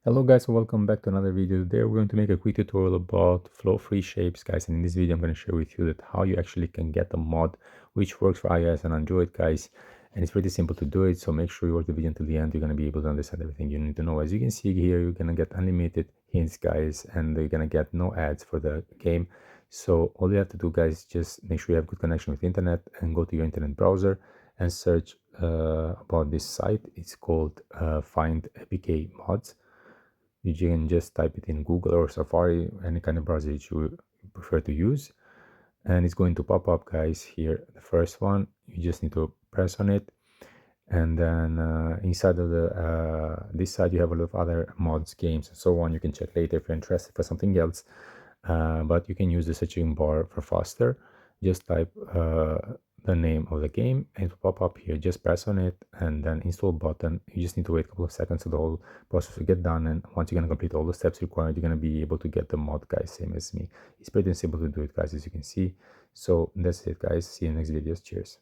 Hello guys, and welcome back to another video. Today we're going to make a quick tutorial about flow free shapes, guys, and in this video I'm going to share with you that how you actually can get a mod which works for iOS and Android, guys, and it's pretty simple to do it. So make sure you watch the video until the end. You're going to be able to understand everything you need to know. As you can see here, you're going to get unlimited hints, guys, and you're going to get no ads for the game. So all you have to do, guys, just make sure you have good connection with the internet and go to your internet browser and search about this site. It's called Find APK Mods. You can just type it in Google or Safari, any kind of browser that you prefer to use, and it's going to pop up, guys. Here the first one, you just need to press on it, and then inside of the this side you have a lot of other mods, games, and so on. You can check later if you're interested for something else, but you can use the searching bar for faster. Just type the name of the game and it will pop up here. Just press on it and then install button. You just need to wait a couple of seconds for the whole process to get done, and once you're going to complete all the steps required, you're going to be able to get the mod, guys, same as me. It's pretty simple to do it, guys, as you can see. So that's it, guys. See you in the next videos. Cheers.